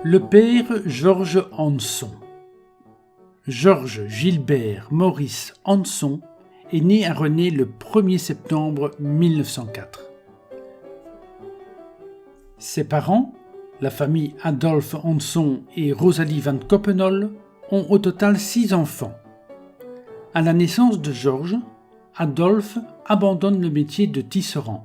Le père Georges Hanson. Georges Gilbert Maurice Hanson est né à René le 1er septembre 1904. Ses parents, la famille Adolphe Hanson et Rosalie van Coppenole, ont au total 6 enfants. À la naissance de Georges, Adolphe abandonne le métier de tisserand.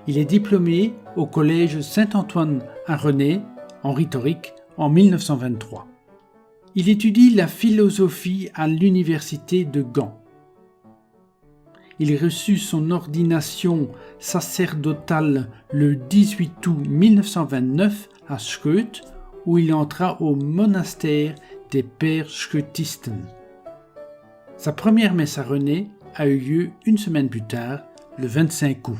Il est diplômé au collège Saint-Antoine à René, en rhétorique, en 1923. Il étudie la philosophie à l'université de Gand. Il reçut son ordination sacerdotale le 18 août 1929 à Schkeut, où il entra au monastère des Pères Schkeutisten. Sa première messe à René a eu lieu une semaine plus tard, le 25 août.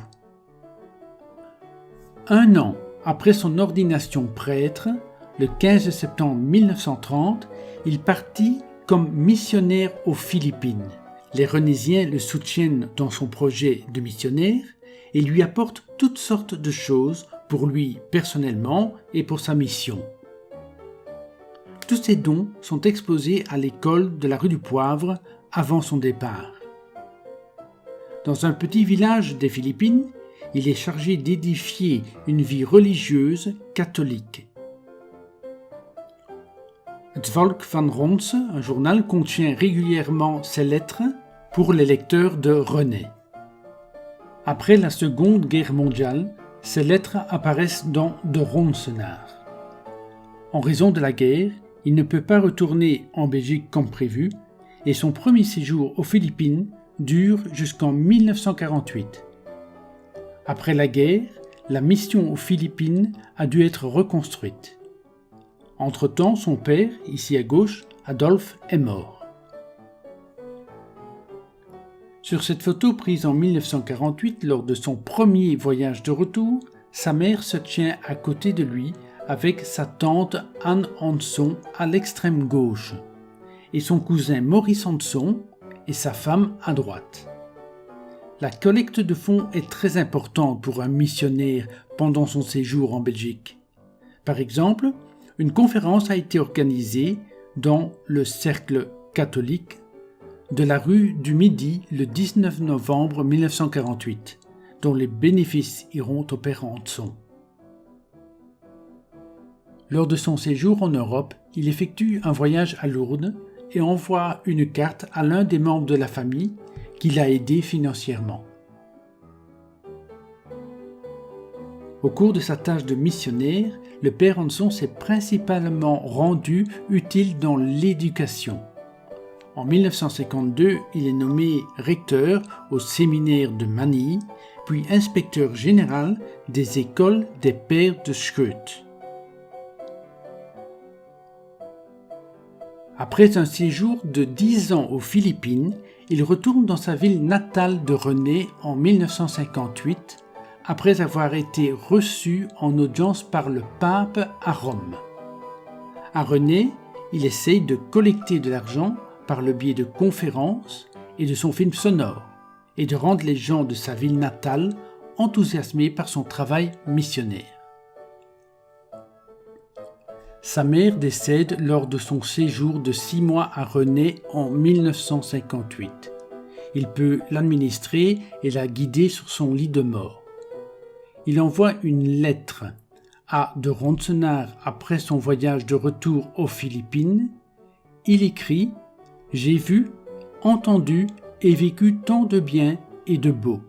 Un an après son ordination prêtre, le 15 septembre 1930, il partit comme missionnaire aux Philippines. Les Renésiens le soutiennent dans son projet de missionnaire et lui apportent toutes sortes de choses pour lui personnellement et pour sa mission. Tous ces dons sont exposés à l'école de la rue du Poivre avant son départ. Dans un petit village des Philippines, il est chargé d'édifier une vie religieuse catholique. Het Volk van Rons, un journal, contient régulièrement ses lettres pour les lecteurs de René. Après la Seconde Guerre mondiale, ces lettres apparaissent dans De Ronsenaar. En raison de la guerre, il ne peut pas retourner en Belgique comme prévu et son premier séjour aux Philippines dure jusqu'en 1948. Après la guerre, la mission aux Philippines a dû être reconstruite. Entre-temps, son père, ici à gauche, Adolphe, est mort. Sur cette photo prise en 1948 lors de son premier voyage de retour, sa mère se tient à côté de lui avec sa tante Anne Hanson à l'extrême gauche et son cousin Maurice Hanson et sa femme à droite. La collecte de fonds est très importante pour un missionnaire pendant son séjour en Belgique. Par exemple, une conférence a été organisée dans le Cercle catholique de la rue du Midi le 19 novembre 1948, dont les bénéfices iront au père Hanson. Lors de son séjour en Europe, il effectue un voyage à Lourdes et envoie une carte à l'un des membres de la famille qui l'a aidé financièrement. Au cours de sa tâche de missionnaire, le père Hanson s'est principalement rendu utile dans l'éducation. En 1952, il est nommé recteur au séminaire de Manille, puis inspecteur général des écoles des pères de Schkeut. Après un séjour de 10 ans aux Philippines, il retourne dans sa ville natale de René en 1958, après avoir été reçu en audience par le pape à Rome. À René, il essaye de collecter de l'argent par le biais de conférences et de son film sonore, et de rendre les gens de sa ville natale enthousiasmés par son travail missionnaire. Sa mère décède lors de son séjour de 6 mois à René en 1958. Il peut l'administrer et la guider sur son lit de mort. Il envoie une lettre à De Ronsenaar après son voyage de retour aux Philippines. Il écrit « J'ai vu, entendu et vécu tant de bien et de beau.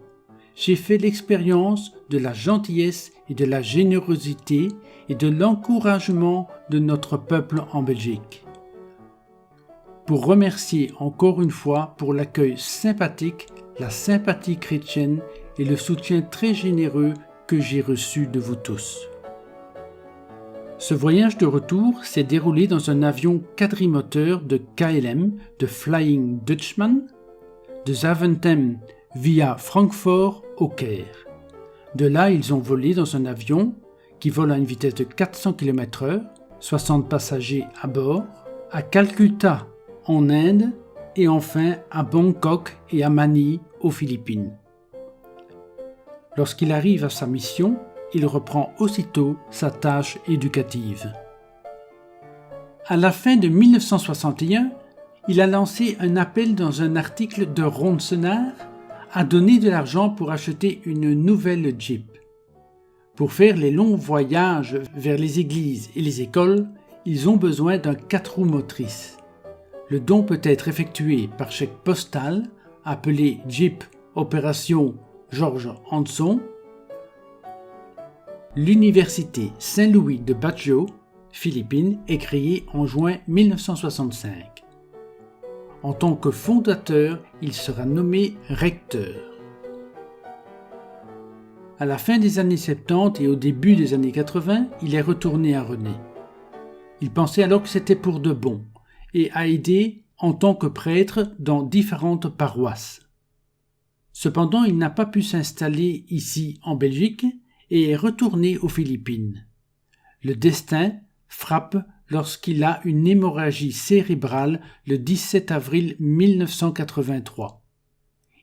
J'ai fait l'expérience de la gentillesse et de la générosité et de l'encouragement de notre peuple en Belgique. Pour remercier encore une fois pour l'accueil sympathique, la sympathie chrétienne et le soutien très généreux que j'ai reçu de vous tous. » Ce voyage de retour s'est déroulé dans un avion quadrimoteur de KLM, de Flying Dutchman, de Zaventem via Francfort au Caire. De là, ils ont volé dans un avion qui vole à une vitesse de 400 km/h, 60 passagers à bord, à Calcutta, en Inde, et enfin à Bangkok et à Manille, aux Philippines. Lorsqu'il arrive à sa mission, il reprend aussitôt sa tâche éducative. À la fin de 1961, il a lancé un appel dans un article de Ronsenaar à donner de l'argent pour acheter une nouvelle Jeep. Pour faire les longs voyages vers les églises et les écoles, ils ont besoin d'un 4 roues motrices. Le don peut être effectué par chèque postal, appelé Jeep Opération George Hanson. L'Université Saint-Louis de Bajo, Philippines, est créée en juin 1965. En tant que fondateur, il sera nommé recteur. À la fin des années 70 et au début des années 80, il est retourné à René. Il pensait alors que c'était pour de bon et a aidé en tant que prêtre dans différentes paroisses. Cependant, il n'a pas pu s'installer ici en Belgique et est retourné aux Philippines. Le destin frappe lorsqu'il a une hémorragie cérébrale le 17 avril 1983.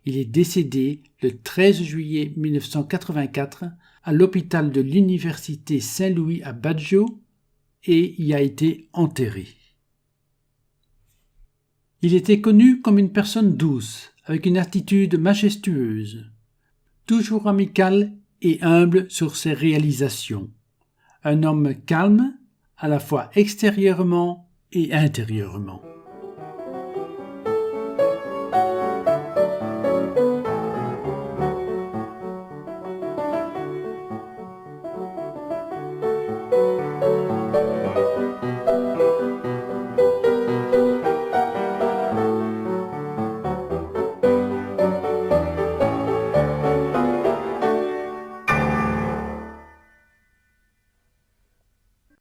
Il est décédé le 13 juillet 1984 à l'hôpital de l'Université Saint-Louis à Bajo et y a été enterré. Il était connu comme une personne douce, avec une attitude majestueuse, toujours amical et humble sur ses réalisations. Un homme calme, à la fois extérieurement et intérieurement.